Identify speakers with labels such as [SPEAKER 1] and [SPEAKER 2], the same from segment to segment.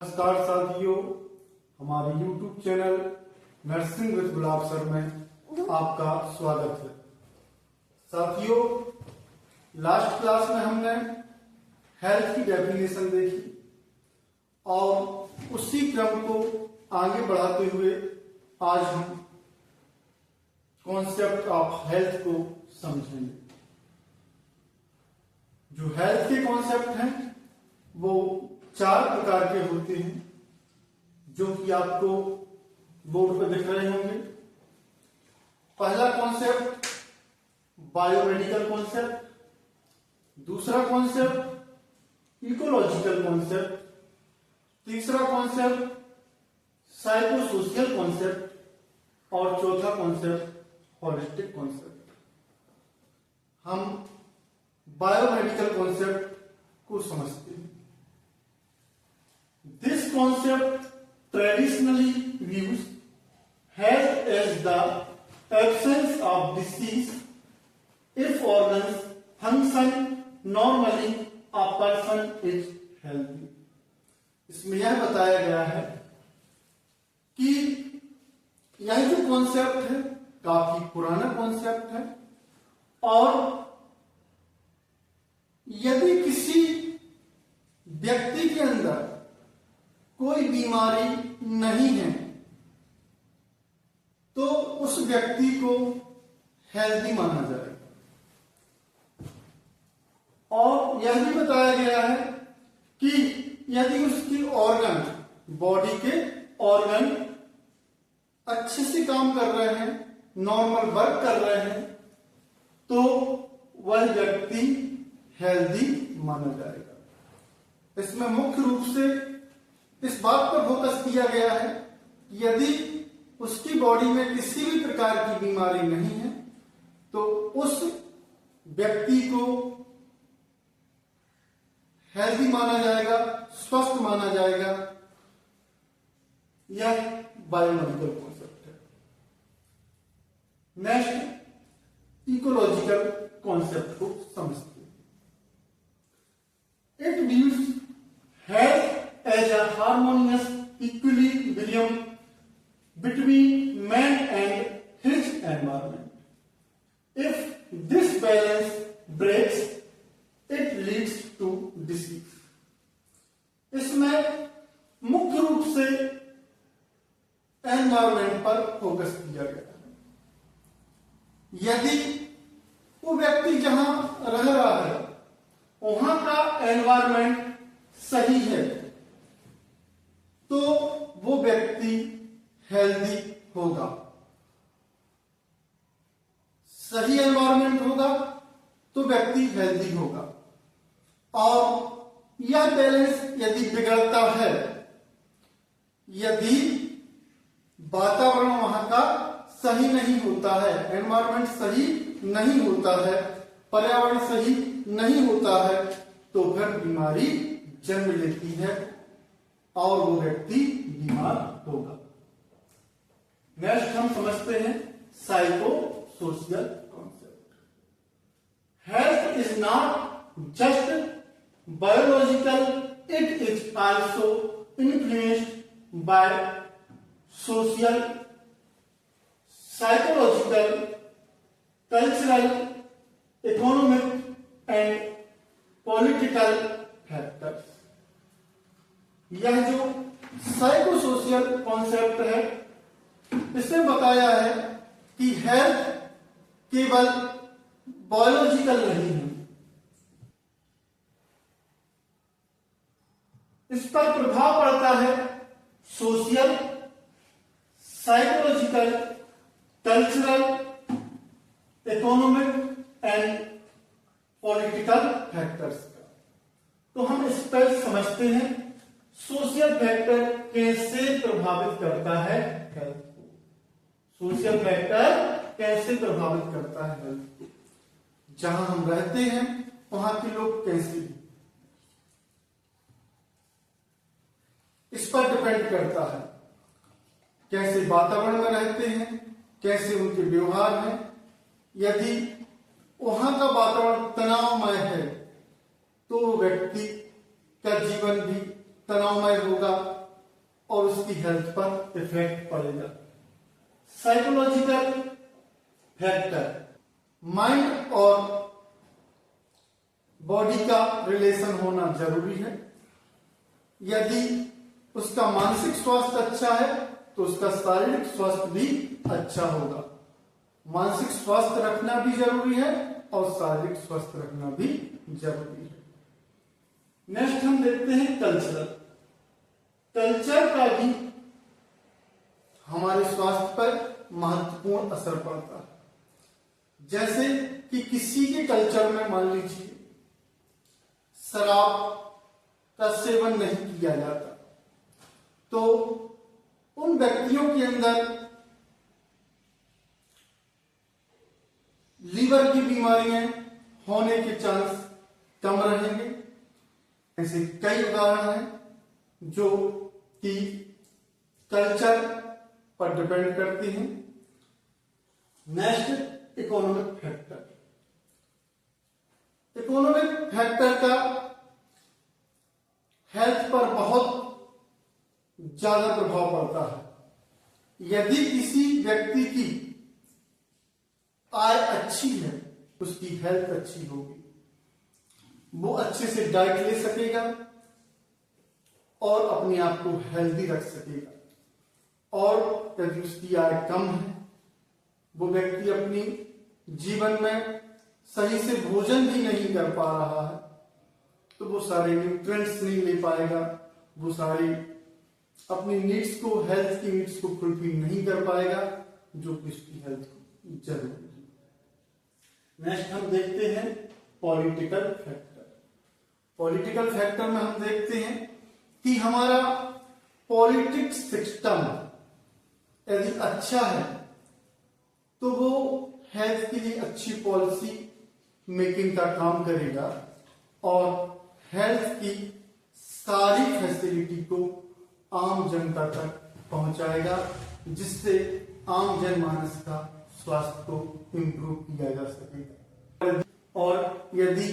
[SPEAKER 1] नमस्कार साथियों, हमारे YouTube channel nursing with gulab sir में आपका स्वागत है। साथियों, लास्ट क्लास में हमने हेल्थ की डेफिनेशन देखी और उसी क्रम को आगे बढ़ाते हुए आज हम कॉन्सेप्ट ऑफ हेल्थ को समझेंगे। जो हेल्थ के कॉन्सेप्ट हैं वो 4 प्रकार के होते हैं, जो कि आपको बोर्ड पर दिख रहे होंगे। पहला कॉन्सेप्ट बायोमेडिकल कॉन्सेप्ट, दूसरा कॉन्सेप्ट इकोलॉजिकल कॉन्सेप्ट, तीसरा कॉन्सेप्ट साइकोसोशियल कॉन्सेप्ट और चौथा कॉन्सेप्ट होलिस्टिक कॉन्सेप्ट। हम बायोमेडिकल कॉन्सेप्ट को समझते हैं। This concept traditionally views health as the absence of disease. If organs function normally, a person is healthy. इसमें यह बताया गया है कि यह जो कॉन्सेप्ट है काफी पुराना कॉन्सेप्ट है और यदि किसी व्यक्ति के अंदर कोई बीमारी नहीं है तो उस व्यक्ति को हेल्दी माना जाएगा। और यह भी बताया गया है कि यदि उसकी ऑर्गन, बॉडी के ऑर्गन अच्छे से काम कर रहे हैं, नॉर्मल वर्क कर रहे हैं, तो वह व्यक्ति हेल्दी माना जाएगा। इसमें मुख्य रूप से इस बात पर फोकस किया गया है कि यदि उसकी बॉडी में किसी भी प्रकार की बीमारी नहीं है तो उस व्यक्ति को हेल्दी माना जाएगा, स्वस्थ माना जाएगा। यह बायोमेडिकल कॉन्सेप्ट है। नेक्स्ट इकोलॉजिकल कॉन्सेप्ट को समझते हैं। It views health as a harmonious equilibrium between man and his environment. If this balance breaks, it leads to disease. इसमें मुख्य रूप से एनवायरमेंट पर फोकस किया गया है। यदि वो व्यक्ति जहां रह रहा है वहां का एनवायरमेंट सही है तो वो व्यक्ति हेल्दी होगा। सही एनवायरनमेंट होगा तो व्यक्ति हेल्दी होगा। और यह बैलेंस यदि बिगड़ता है, यदि वातावरण वहां का सही नहीं होता है, एनवायरनमेंट सही नहीं होता है, पर्यावरण सही नहीं होता है, तो फिर बीमारी जन्म लेती है और वो व्यक्ति बीमार होगा। नेक्स्ट हम समझते हैं psycho social concept. Health is not just biological, it is also influenced by social, psychological, cultural, economic and political factors. यह जो साइकोसोशियल कॉन्सेप्ट है इसमें बताया है कि हेल्थ केवल बायोलॉजिकल नहीं है, इस पर प्रभाव पड़ता है social, psychological, cultural, economic and political factors का। तो हम इस पर समझते हैं सोशल फैक्टर कैसे प्रभावित करता है हेल्थ को। सोशल फैक्टर कैसे प्रभावित करता है हेल्थ को। जहां हम रहते हैं वहां के लोग कैसे हैं, इस पर डिपेंड करता है। कैसे वातावरण में रहते हैं, कैसे उनके व्यवहार हैं। यदि वहां का वातावरण तनावमय है तो व्यक्ति का जीवन भी तनावमय होगा और उसकी हेल्थ पर इफेक्ट पड़ेगा। साइकोलॉजिकल फैक्टर, माइंड और बॉडी का रिलेशन होना जरूरी है। यदि उसका मानसिक स्वास्थ्य अच्छा है तो उसका शारीरिक स्वास्थ्य भी अच्छा होगा। मानसिक स्वास्थ्य रखना भी जरूरी है और शारीरिक स्वास्थ्य रखना भी जरूरी है। नेक्स्ट हम देखते हैं कल्चरल। कल्चर का भी हमारे स्वास्थ्य पर महत्वपूर्ण असर पड़ता है। जैसे कि किसी के कल्चर में मान लीजिए शराब का सेवन नहीं किया जाता, तो उन व्यक्तियों के अंदर लीवर की बीमारियां होने के चांस कम रहेंगे। ऐसे कई उदाहरण हैं जो कि कल्चर पर डिपेंड करती हैं। Next, economic factor. Economic factor का हेल्थ पर बहुत ज्यादा प्रभाव पड़ता है। यदि किसी व्यक्ति की आय अच्छी है, उसकी हेल्थ अच्छी होगी, वो अच्छे से डाइट ले सकेगा और अपने आप को हेल्दी रख सकेगा। और यदि उसकी आय कम है, वो व्यक्ति अपनी जीवन में सही से भोजन भी नहीं कर पा रहा है, तो वो सारे न्यूट्रिएंट्स नहीं ले पाएगा, वो सारी अपनी नीड्स को, हेल्थ की नीड्स को फुलफिल नहीं कर पाएगा जो कि उसकी हेल्थ को जरूरी है। नेक्स्ट हम देखते हैं पॉलिटिकल फैक्टर। पॉलिटिकल फैक्टर में हम देखते हैं कि हमारा पॉलिटिक्स सिस्टम यदि अच्छा है तो वो हेल्थ के लिए अच्छी पॉलिसी मेकिंग का काम करेगा और हेल्थ की सारी फैसिलिटी को आम जनता तक पहुंचाएगा, जिससे आम जनमानस का स्वास्थ्य को इंप्रूव किया जा सकेगा। और यदि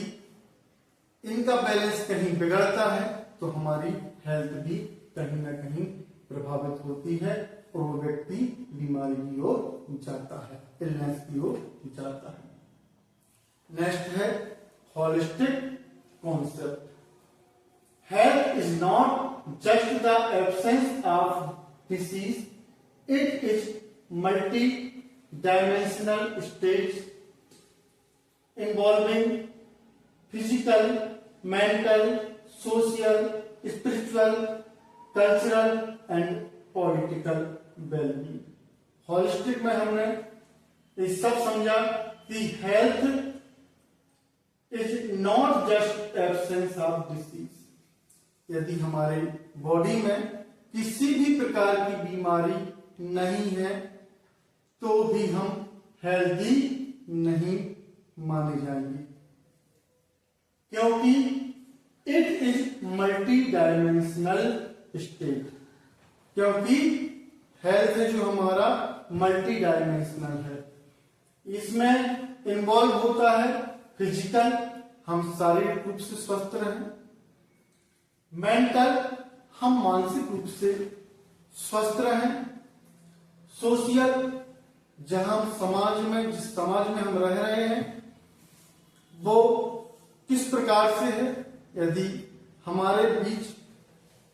[SPEAKER 1] इनका बैलेंस कहीं बिगड़ता है तो हमारी हेल्थ भी कहीं ना कहीं प्रभावित होती है और वो व्यक्ति बीमारी की ओर जाता है, इलनेस की ओर जाता है। नेक्स्ट है holistic concept. Health is not just the absence of disease, it is multi dimensional states involving physical, mental, social, spiritual, cultural and political well-being। Holistic में हमने ये सब समझा कि health is not just absence of disease. यदि हमारे body में किसी भी प्रकार की बीमारी नहीं है तो भी हम हेल्दी नहीं माने जाएंगे, क्योंकि it is multi dimensional state. क्योंकि हेल्थ जो हमारा मल्टी डायमेंशनल है, इसमें इन्वॉल्व होता है फिजिकल, हम शारीरिक रूप से स्वस्थ रहें, मेंटल, हम मानसिक रूप से स्वस्थ रहें, सोशल, जहां समाज में, जिस समाज में हम रह रहे हैं वो किस प्रकार से है। यदि हमारे बीच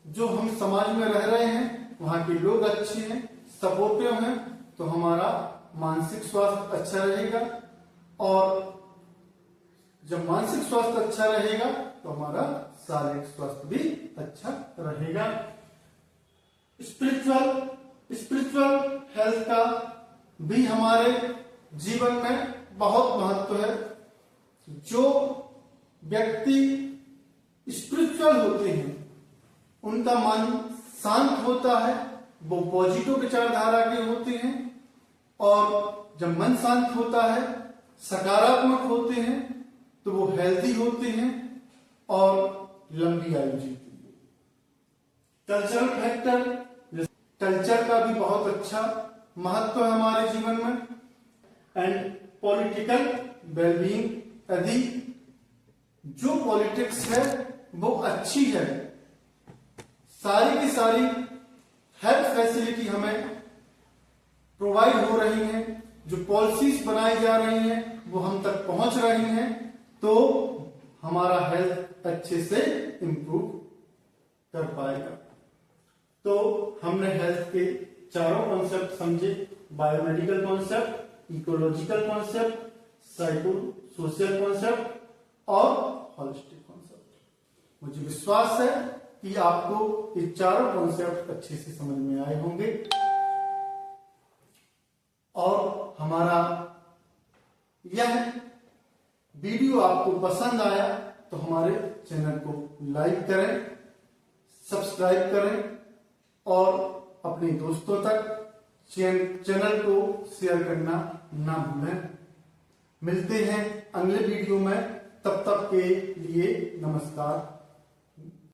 [SPEAKER 1] जो हम समाज में रह रहे हैं वहां के लोग अच्छे हैं, सपोर्टिव हैं, तो हमारा मानसिक स्वास्थ्य अच्छा रहेगा। और जब मानसिक स्वास्थ्य अच्छा रहेगा तो हमारा शारीरिक स्वास्थ्य भी अच्छा रहेगा। स्पिरिचुअल हेल्थ का भी हमारे जीवन में बहुत महत्व है। जो व्यक्ति स्पिरिचुअल होते हैं उनका मन शांत होता है, वो पॉजिटिव विचारधारा के होते हैं, और जब मन शांत होता है, सकारात्मक होते हैं, तो वो हेल्दी होते हैं और लंबी आयु जीते हैं। कल्चरल फैक्टर, कल्चर का भी बहुत अच्छा महत्व है हमारे जीवन में। एंड पॉलिटिकल वेलबींग, यदि जो पॉलिटिक्स है वो अच्छी है सारी की सारी हेल्थ फैसिलिटी हमें प्रोवाइड हो रही हैं, जो पॉलिसीज बनाई जा रही हैं वो हम तक पहुंच रही हैं, तो हमारा हेल्थ अच्छे से इंप्रूव कर पाएगा। तो हमने हेल्थ के चारों कॉन्सेप्ट समझे, biomedical concept, ecological concept, psycho social concept और होलिस्टिक कॉन्सेप्ट। मुझे विश्वास है कि आपको ये चारों कॉन्सेप्ट अच्छे से समझ में आए होंगे और हमारा यह वीडियो आपको पसंद आया तो हमारे चैनल को लाइक करें, सब्सक्राइब करें और अपने दोस्तों तक चैनल को शेयर करना ना भूलें। मिलते हैं अगले वीडियो में, तब तक के लिए नमस्कार।